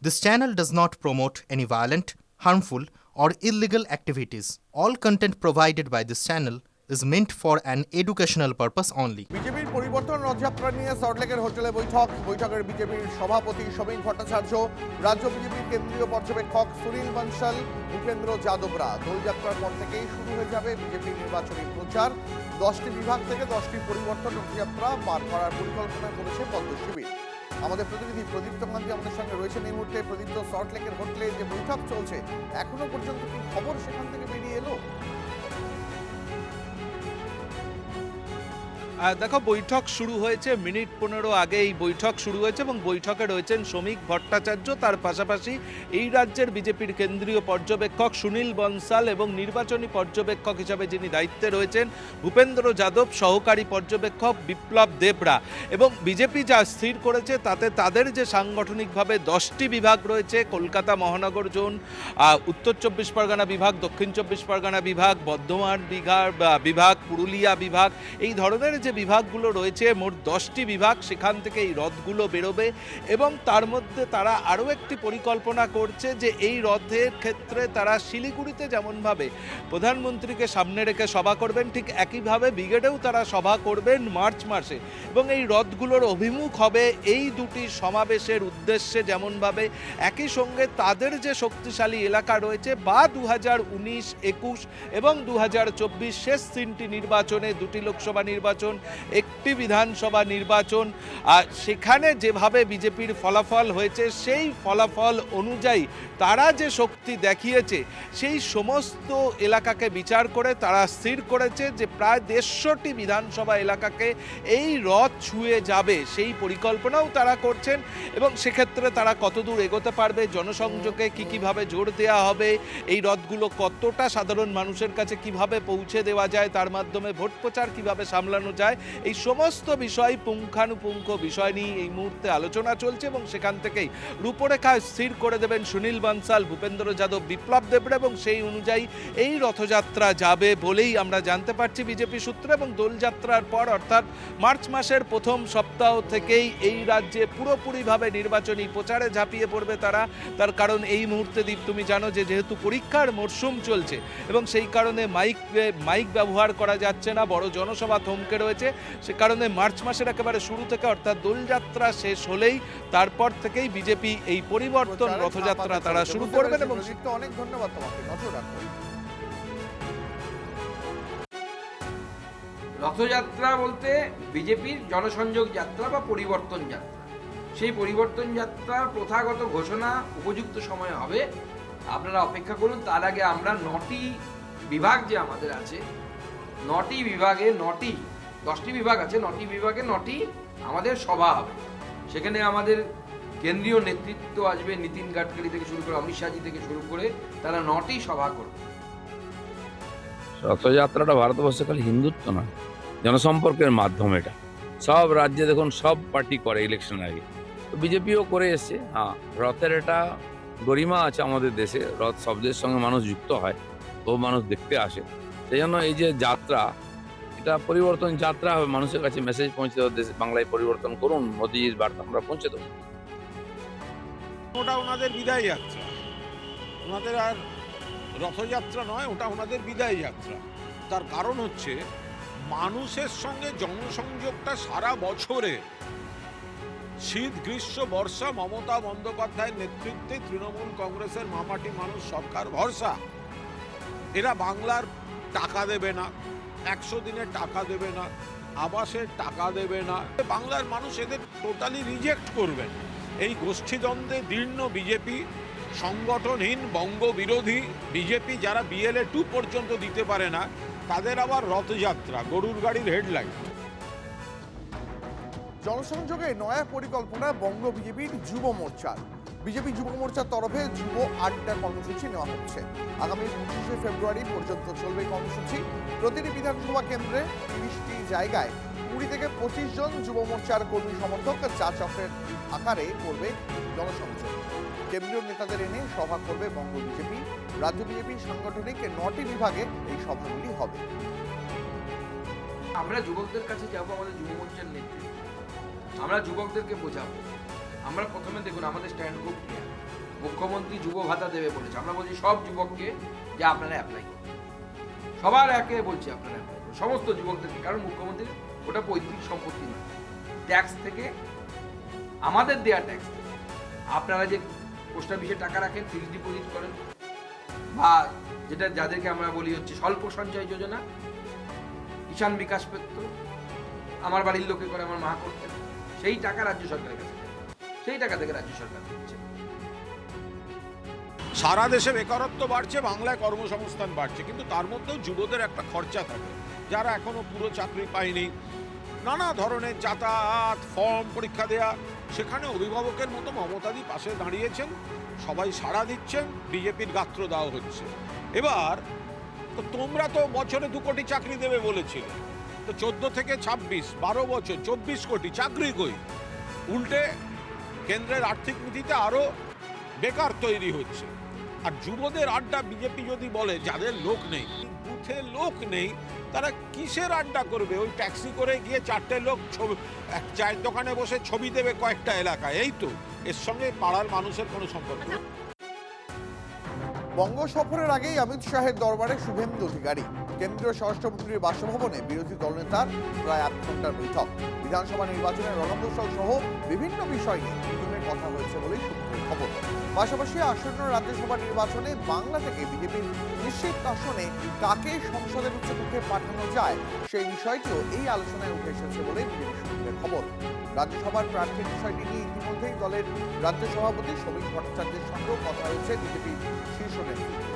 This channel does not promote any violent, harmful, or illegal activities. All content provided by this channel is meant for an educational purpose only. বিজেপির পরিবর্তন রথযাত্রা নিয়ে সল্টলেকের হোটেলে বৈঠকের বিজেপির সভাপতি সমীক ভট্টাচার্য, রাজ্য বিজেপির কেন্দ্রীয় পর্যবেক্ষক সুনীল বনসাল, ভূপেন্দ্র যাদবরা। দোলযাত্রার পর থেকেই শুরু হয়ে যাবে বিজেপির নির্বাচনী প্রচার। 10টি বিভাগ থেকে 10টি পরিবর্তন রথযাত্রা পার করার পরিকল্পনা করেছে পদ্ম শিবির। আমাদের প্রতিনিধি প্রদীপ্ত কান্তি আমাদের সঙ্গে রয়েছেন এই মুহূর্তে। প্রদীপ্ত, সল্টলেকের হোটেলে যে বৈঠক চলছে, এখনো পর্যন্ত কি খবর সেখান থেকে বেরিয়ে এলো? দেখো, বৈঠক শুরু হয়েছে মিনিট 15 আগে। এই বৈঠক শুরু হয়েছে এবং বৈঠকে রয়েছেন সমীক ভট্টাচার্য, তার পাশাপাশি এই রাজ্যের বিজেপির কেন্দ্রীয় পর্যবেক্ষক সুনীল বনসাল এবং নির্বাচনী পর্যবেক্ষক হিসাবে যিনি দায়িত্বে রয়েছেন ভূপেন্দ্র যাদব, সহকারী পর্যবেক্ষক বিপ্লব দেবরা। এবং বিজেপি যা স্থির করেছে তাতে তাদের যে সাংগঠনিকভাবে 10টি বিভাগ রয়েছে, কলকাতা মহানগর জোন, উত্তর 24 পরগনা বিভাগ, দক্ষিণ 24 পরগনা বিভাগ, বর্ধমান বিভাগ, পুরুলিয়া বিভাগ, এই ধরনের যে বিভাগগুলো রয়েছে, মোট 10টি বিভাগ, সেখান থেকে এই রথগুলো বেরোবে। এবং তার মধ্যে তারা আরও একটি পরিকল্পনা করছে যে এই রথের ক্ষেত্রে তারা শিলিগুড়িতে যেমনভাবে প্রধানমন্ত্রীকে সামনে রেখে সভা করবেন, ঠিক একইভাবে ব্রিগেডেও তারা সভা করবেন মার্চ মাসে। এবং এই রথগুলোর অভিমুখ হবে এই দুটি সমাবেশের উদ্দেশ্যে, যেমনভাবে একই সঙ্গে তাদের যে শক্তিশালী এলাকা রয়েছে বা 2019, 21 এবং 2024 শেষ 3টি নির্বাচনে, 2টি লোকসভা নির্বাচন, একটি বিধানসভা নির্বাচন, সেখানে যেভাবে বিজেপির ফলাফল হয়েছে সেই ফলাফল অনুযায়ী তারা যে শক্তি দেখিয়েছে সেই সমস্ত এলাকাকে বিচার করে তারা স্থির করেছে যে প্রায় 150টি বিধানসভা এলাকাকে এই রথ ছুঁয়ে যাবে, সেই পরিকল্পনাও তারা করছেন। এবং সেক্ষেত্রে তারা কতদূর এগোতে পারবে, জনসংযোগে কীভাবে জোর দেওয়া হবে, এই রথগুলো কতটা সাধারণ মানুষের কাছে কিভাবে পৌঁছে দেওয়া যায়, তার মাধ্যমে ভোট প্রচার কীভাবে সামলানো যায়, এই সমস্ত বিষয়, পুঙ্খানুপুঙ্খ বিষয় নিয়ে এই মুহূর্তে আলোচনা চলছে। এবং সেখান থেকেই রূপরেখা স্থির করে দেবেন সুনীল বনসাল, ভূপেন্দ্র যাদব, বিপ্লব দেবরা। এবং সেই অনুযায়ী এই রথযাত্রা যাবে বলেই আমরা জানতে পারছি বিজেপি সূত্রে। এবং দোলযাত্রার পর অর্থাৎ মার্চ মাসের প্রথম সপ্তাহ থেকেই এই রাজ্যে পুরোপুরিভাবে নির্বাচনী প্রচারে ঝাঁপিয়ে পড়বে তারা। তার কারণ এই মুহূর্তে দীপ, তুমি জানো যে যেহেতু পরীক্ষার মরশুম চলছে এবং সেই কারণে মাইক ব্যবহার করা যাচ্ছে না, বড় জনসভা থমকে রয়েছে। সে কারণে মার্চ মাসের একেবারে শুরু থেকে অর্থাৎ দোলযাত্রা শেষ হলেই তারপর থেকেই বিজেপি এই পরিবর্তন রথযাত্রা তারা শুরু করবেন। এবং অনেক ধন্যবাদ তোমাকে। নজর রাখো। রথযাত্রা বলতে বিজেপির জনসংযোগ যাত্রা বা পরিবর্তন যাত্রা, সেই পরিবর্তন যাত্রার প্রথাগত ঘোষণা উপযুক্ত সময় হবে। আপনারা অপেক্ষা করুন। তার আগে আমরা 9টি বিভাগ যে আমাদের আছে, 9টি বিভাগে 10টি বিভাগ আছে, 9টি বিভাগে 9টি আমাদের সভা হবে। সেখানে আমাদের কেন্দ্রীয় নেতৃত্ব আসবে, নীতিন গাডকারি থেকে শুরু করে অমিত শাহজি থেকে শুরু করে, তারা 9টি সভা করবে। রথযাত্রাটা ভারতবর্ষে খালি হিন্দুত্ব না, জনসম্পর্কের মাধ্যম। এটা সব রাজ্যে দেখুন, সব পার্টি করে ইলেকশন আগে, তো বিজেপিও করে এসছে। হ্যাঁ, রথের এটা গরিমা আছে আমাদের দেশে, রথ শব্দের সঙ্গে মানুষ যুক্ত হয়, বহু মানুষ দেখতে আসে। সেই জন্য এই যে যাত্রা, এটা পরিবর্তন যাত্রা হবে, মানুষের কাছে মেসেজ পৌঁছে দেওয়া, দেশে বাংলায় পরিবর্তন করুন, মোদিজির বার্তা আমরা পৌঁছে দেবো। ওটা ওনাদের বিদায় যাত্রা, ওনাদের আর রথযাত্রা নয়, ওটা ওনাদের বিদায় যাত্রা। তার কারণ হচ্ছে মানুষের সঙ্গে জনসংযোগটা সারা বছরে, শীত, গ্রীষ্ম, বর্ষা, মমতা বন্দ্যোপাধ্যায়ের নেতৃত্বে তৃণমূল কংগ্রেসের মামাটি মানুষ সরকার ভরসা। এরা বাংলার টাকা দেবে না, 100 দিনের টাকা দেবে না, আবাসের টাকা দেবে না। বাংলার মানুষ এদের টোটালি রিজেক্ট করবেন। এই গোষ্ঠীদ্বন্দ্বে দীর্ণ বিজেপি, সংগঠনহীন বঙ্গ বিরোধী বিজেপি, যারা BLA 2 পর্যন্ত দিতে পারে না, তাদের আবার রথযাত্রা, গরুর গাড়ির হেডলাইন। জনসংযোগে নয়া পরিকল্পনা বঙ্গ বিজেপির যুব মোর্চার। বিজেপি যুব মোর্চার তরফে যুব আড্ডা কর্মসূচি নেওয়া হচ্ছে। আগামী 25শে ফেব্রুয়ারি পর্যন্ত চলবে কর্মসূচি। প্রতিটি বিধানসভা কেন্দ্রে 30টি জায়গায় 20 থেকে 25 জন যুব মোর্চার কর্মী সমর্থক চা চক্রের আকারে করবে জনসংযোগ। কেন্দ্রীয় নেতাদের এনে সভা করবে বঙ্গ বিজেপি। রাজ্য বিজেপির সাংগঠনিক 9টি বিভাগে এই সভাগুলি হবে। আমরা যুবকদের কাছে যাবো, আমাদের যুব মোর্চার নেতৃত্ব, আমরা যুবকদেরকে বোঝাবো। আমরা প্রথমে দেখুন, আমাদের স্ট্যান্ড খুব ক্লিয়ার। মুখ্যমন্ত্রী যুব ভাতা দেবে বলেছে। আমরা বলছি সব যুবককে যে আপনারা অ্যাপ্লাই করুন, সবার একে বলছি আপনারা অ্যাপ্লাই করুন, সমস্ত যুবকদেরকে। কারণ মুখ্যমন্ত্রীর ওটা পৈতৃক সম্পত্তি নয়, ট্যাক্স থেকে, আমাদের দেওয়া ট্যাক্স থেকে আপনারা যে পোস্ট অফিসে টাকা রাখেন, ফিক্সড ডিপোজিট করেন, বা যেটা যাদেরকে আমরা বলি হচ্ছে স্বল্প সঞ্চয় যোজনা, কিষাণ বিকাশ পেত, আমার বাড়ির লোকে করে, আমার মা করতেন, সেই টাকা রাজ্য সরকারের কাছে যায়। সেই টাকা থেকে রাজ্য সরকার দিচ্ছে। সারা দেশে বেকারত্ব বাড়ছে, বাংলায় কর্মসংস্থান বাড়ছে, কিন্তু তার মধ্যেও যুবদের একটা খরচা থাকে। যারা এখনো পুরো চাকরি পায়নি, নানা ধরনের যাতায়াত, ফর্ম পরীক্ষা দেয়া, সেখানে অভিভাবকের মতো মমতাদি পাশে দাঁড়িয়েছেন, সবাই সাড়া দিচ্ছেন, বিজেপির গাত্র দেওয়া হচ্ছে। এবার তো তোমরা তো বছরে 2 কোটি চাকরি দেবে বলেছিলে, তো 14 থেকে 26, 12 বছর 24 কোটি চাকরি কই? উল্টে কেন্দ্রের আর্থিক নীতিতে আরো বেকার তৈরি হচ্ছে। আর যুবদের আড্ডা বিজেপি যদি বলে, যাদের লোক নেই, বুথে লোক নেই, তারা কিসের আড্ডা করবে? ওই ট্যাক্সি করে গিয়ে 4টে লোক এক চায়ের দোকানে বসে ছবি দেবে কয়েকটা এলাকায়, এই তো। এর সঙ্গে পাড়ার মানুষের কোনো সম্পর্ক নেই। বঙ্গ সফরের আগেই অমিত শাহের দরবারে শুভেন্দু অধিকারী। কেন্দ্রীয় স্বরাষ্ট্রমন্ত্রীর বাসভবনে বিরোধী দলনেতার প্রায় 8 ঘন্টার বৈঠক। বিধানসভা নির্বাচনের রণকৌশল সহ বিভিন্ন বিষয় নিয়ে দুজনের কথা হয়েছে বলেই সূত্রের খবর। পাশাপাশি আসন্ন রাজ্যসভা নির্বাচনে বাংলা থেকে বিজেপির নিশ্চিত আসনে কাকে সংসদের উচ্চকক্ষে পাঠানো যায় সেই বিষয়টিও এই আলোচনায় উঠে এসেছে বলে বিজেপি সূত্রের খবর। রাজ্যসভার প্রার্থীর বিষয়টি নিয়ে ইতিমধ্যেই দলের রাজ্য সভাপতি সমীক ভট্টাচার্যের সঙ্গেও কথা হয়েছে বিজেপির শীর্ষ নেতৃত্বে।